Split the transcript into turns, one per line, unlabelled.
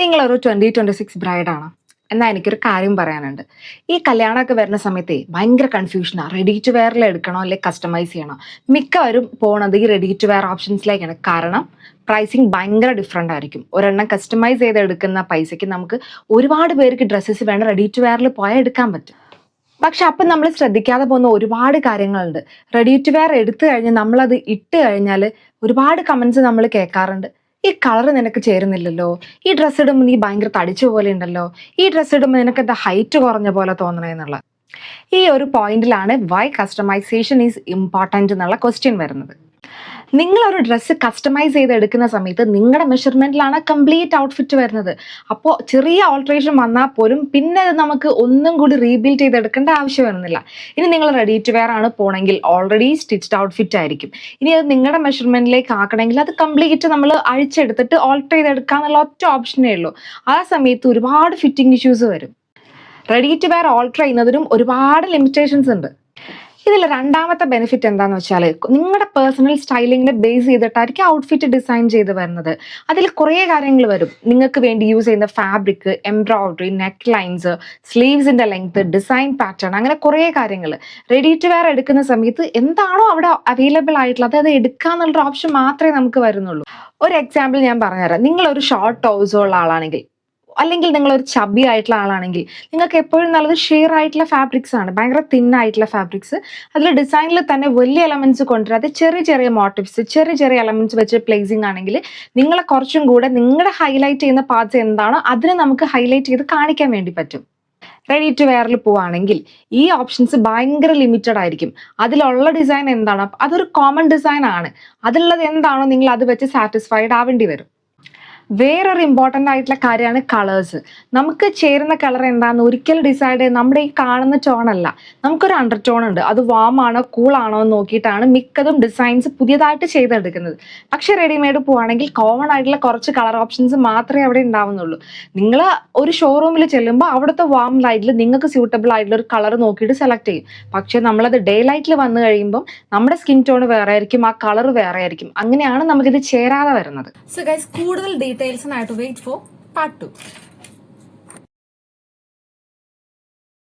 നിങ്ങളൊരു 2026 ബ്രൈഡാണ്. എന്നാൽ എനിക്കൊരു കാര്യം പറയാനുണ്ട്. ഈ കല്യാണമൊക്കെ വരുന്ന സമയത്തേ ഭയങ്കര കൺഫ്യൂഷനാണ്. റെഡി ടു വെയറിൽ എടുക്കണോ അല്ലെ കസ്റ്റമൈസ് ചെയ്യണോ? മിക്കവരും പോണത് ഈ റെഡി ടു വെയർ ഓപ്ഷൻസിലേക്കാണ്. കാരണം പ്രൈസിങ് ഭയങ്കര ഡിഫറെൻ്റ് ആയിരിക്കും. ഒരെണ്ണം കസ്റ്റമൈസ് ചെയ്ത് എടുക്കുന്ന പൈസയ്ക്ക് നമുക്ക് ഒരുപാട് പേർക്ക് ഡ്രസ്സസ് വേണം റെഡി ടു വെയറിൽ പോയാൽ എടുക്കാൻ പറ്റും. പക്ഷെ അപ്പം നമ്മൾ ശ്രദ്ധിക്കാതെ പോകുന്ന ഒരുപാട് കാര്യങ്ങളുണ്ട്. റെഡി ടു വെയർ എടുത്തു കഴിഞ്ഞ് നമ്മളത് ഇട്ട് കഴിഞ്ഞാൽ ഒരുപാട് കമൻസ് നമ്മൾ കേൾക്കാറുണ്ട്. ഈ കളർ നിനക്ക് ചേരുന്നില്ലല്ലോ, ഈ ഡ്രസ്സ് ഇടുമ്പോൾ നീ ഭയങ്കര തടിച്ച പോലെ ഉണ്ടല്ലോ, ഈ ഡ്രസ്സ് ഇടുമ്പോൾ നിനക്ക് എന്താ ഹൈറ്റ് കുറഞ്ഞ പോലെ തോന്നണേന്നുള്ള ഈ ഒരു പോയിന്റിലാണ് വൈ കസ്റ്റമൈസേഷൻ ഈസ് ഇമ്പോർട്ടൻറ്റ് എന്നുള്ള ക്വസ്റ്റ്യൻ വരുന്നത്. നിങ്ങളൊരു ഡ്രസ്സ് കസ്റ്റമൈസ് ചെയ്ത് എടുക്കുന്ന സമയത്ത് നിങ്ങളുടെ മെഷർമെന്റിലാണ് കംപ്ലീറ്റ് ഔട്ട്ഫിറ്റ് വരുന്നത്. അപ്പോൾ ചെറിയ ഓൾട്രേഷൻ വന്നാൽ പോലും പിന്നെ അത് നമുക്ക് ഒന്നും കൂടി റീബിൽഡ് ചെയ്തെടുക്കേണ്ട ആവശ്യം വരുന്നില്ല. ഇനി നിങ്ങൾ റെഡി ടു വെയർ ആണ് പോണെങ്കിൽ ഓൾറെഡി സ്റ്റിച്ച്ഡ് ഔട്ട്ഫിറ്റ് ആയിരിക്കും. ഇനി അത് നിങ്ങളുടെ മെഷർമെന്റിലേക്ക് ആക്കണമെങ്കിൽ അത് കംപ്ലീറ്റ് നമ്മൾ അഴിച്ചെടുത്തിട്ട് ഓൾട്ടർ ചെയ്തെടുക്കാന്നുള്ള ഒറ്റ ഓപ്ഷനേ ഉള്ളൂ. ആ സമയത്ത് ഒരുപാട് ഫിറ്റിംഗ് ഇഷ്യൂസ് വരും. റെഡി ടു വെയർ ഓൾട്ടർ ചെയ്യുന്നതിനും ഒരുപാട് ലിമിറ്റേഷൻസ് ഉണ്ട്. ഇതിൽ രണ്ടാമത്തെ ബെനിഫിറ്റ് എന്താണെന്ന് വെച്ചാൽ നിങ്ങളുടെ പേഴ്സണൽ സ്റ്റൈലിങ്ങിനെ ബേസ് ചെയ്തിട്ടായിരിക്കും ഔട്ട്ഫിറ്റ് ഡിസൈൻ ചെയ്ത് വരുന്നത്. അതിൽ കുറേ കാര്യങ്ങൾ വരും. നിങ്ങൾക്ക് വേണ്ടി യൂസ് ചെയ്യുന്ന ഫാബ്രിക്, എംബ്രോയിഡറി, നെക്ക് ലൈൻസ്, സ്ലീവ്സിന്റെ ലെങ്ത്, ഡിസൈൻ പാറ്റേൺ, അങ്ങനെ കുറേ കാര്യങ്ങൾ. റെഡി ടു വെയർ എടുക്കുന്ന സമയത്ത് എന്താണോ അവിടെ അവൈലബിൾ ആയിട്ടുള്ളത് അത് എടുക്കാന്നുള്ളൊരു ഓപ്ഷൻ മാത്രമേ നമുക്ക് വരുന്നുള്ളൂ. ഒരു എക്സാമ്പിൾ ഞാൻ പറഞ്ഞുതരാം. നിങ്ങളൊരു ഷോർട്ട് ടോസ് ഉള്ള ആളാണെങ്കിൽ, അല്ലെങ്കിൽ നിങ്ങളൊരു ചബി ആയിട്ടുള്ള ആളാണെങ്കിൽ നിങ്ങൾക്ക് എപ്പോഴും നല്ലത് ഷെയർ ആയിട്ടുള്ള ഫാബ്രിക്സ് ആണ്, ഭയങ്കര തിൻ ആയിട്ടുള്ള ഫാബ്രിക്സ്. അതിൽ ഡിസൈനിൽ തന്നെ വലിയ എലമെന്റ്സ് കൊണ്ടുവരാതെ ചെറിയ ചെറിയ മോട്ടീവ്സ്, ചെറിയ ചെറിയ എലമെന്റ്സ് വെച്ച് പ്ലേസിങ് ആണെങ്കിൽ നിങ്ങളെ കുറച്ചും കൂടെ നിങ്ങളുടെ ഹൈലൈറ്റ് ചെയ്യുന്ന പാർട്സ് എന്താണോ അതിനെ നമുക്ക് ഹൈലൈറ്റ് ചെയ്ത് കാണിക്കാൻ വേണ്ടി പറ്റും. റെഡി ടു വെയറിൽ പോവുകയാണെങ്കിൽ ഈ ഓപ്ഷൻസ് ഭയങ്കര ലിമിറ്റഡ് ആയിരിക്കും. അതിലുള്ള ഡിസൈൻ എന്താണോ അതൊരു കോമൺ ഡിസൈൻ ആണ്. അതിലുള്ളത് എന്താണോ നിങ്ങൾ അത് വെച്ച് സാറ്റിസ്ഫൈഡ് ആവേണ്ടി വരും. വേറൊരു ഇമ്പോർട്ടൻ്റ് ആയിട്ടുള്ള കാര്യമാണ് കളേഴ്സ്. നമുക്ക് ചേരുന്ന കളർ എന്താണെന്ന് ഒരിക്കലും ഡിസൈഡ് ചെയ്ത് നമ്മുടെ ഈ കാണുന്ന ടോണല്ല, നമുക്കൊരു അണ്ടർ ടോൺ ഉണ്ട്. അത് വാം ആണോ കൂൾ ആണോ എന്ന് നോക്കിയിട്ടാണ് മിക്കതും ഡിസൈൻസ് പുതിയതായിട്ട് ചെയ്തെടുക്കുന്നത്. പക്ഷെ റെഡിമെയ്ഡ് പോവുകയാണെങ്കിൽ കോമൺ ആയിട്ടുള്ള കുറച്ച് കളർ ഓപ്ഷൻസ് മാത്രമേ അവിടെ ഉണ്ടാവുന്നുള്ളൂ. നിങ്ങൾ ഒരു ഷോറൂമിൽ ചെല്ലുമ്പോൾ അവിടുത്തെ വാം ലൈറ്റിൽ നിങ്ങൾക്ക് സ്യൂട്ടബിൾ ആയിട്ടുള്ള ഒരു കളർ നോക്കിയിട്ട് സെലക്ട് ചെയ്യും. പക്ഷെ നമ്മളത് ഡേ ലൈറ്റിൽ വന്നു കഴിയുമ്പോൾ നമ്മുടെ സ്കിൻ ടോൺ വേറെ ആയിരിക്കും, ആ കളർ വേറെ ആയിരിക്കും. അങ്ങനെയാണ് നമുക്കിത് ചേരാതെ വരുന്നത്.
സോ ഗൈസ്, കൂടുതൽ ഡീറ്റെയിൽസിനായിട്ട് വെയിറ്റ് ഫോർ പാർട്ട് 2.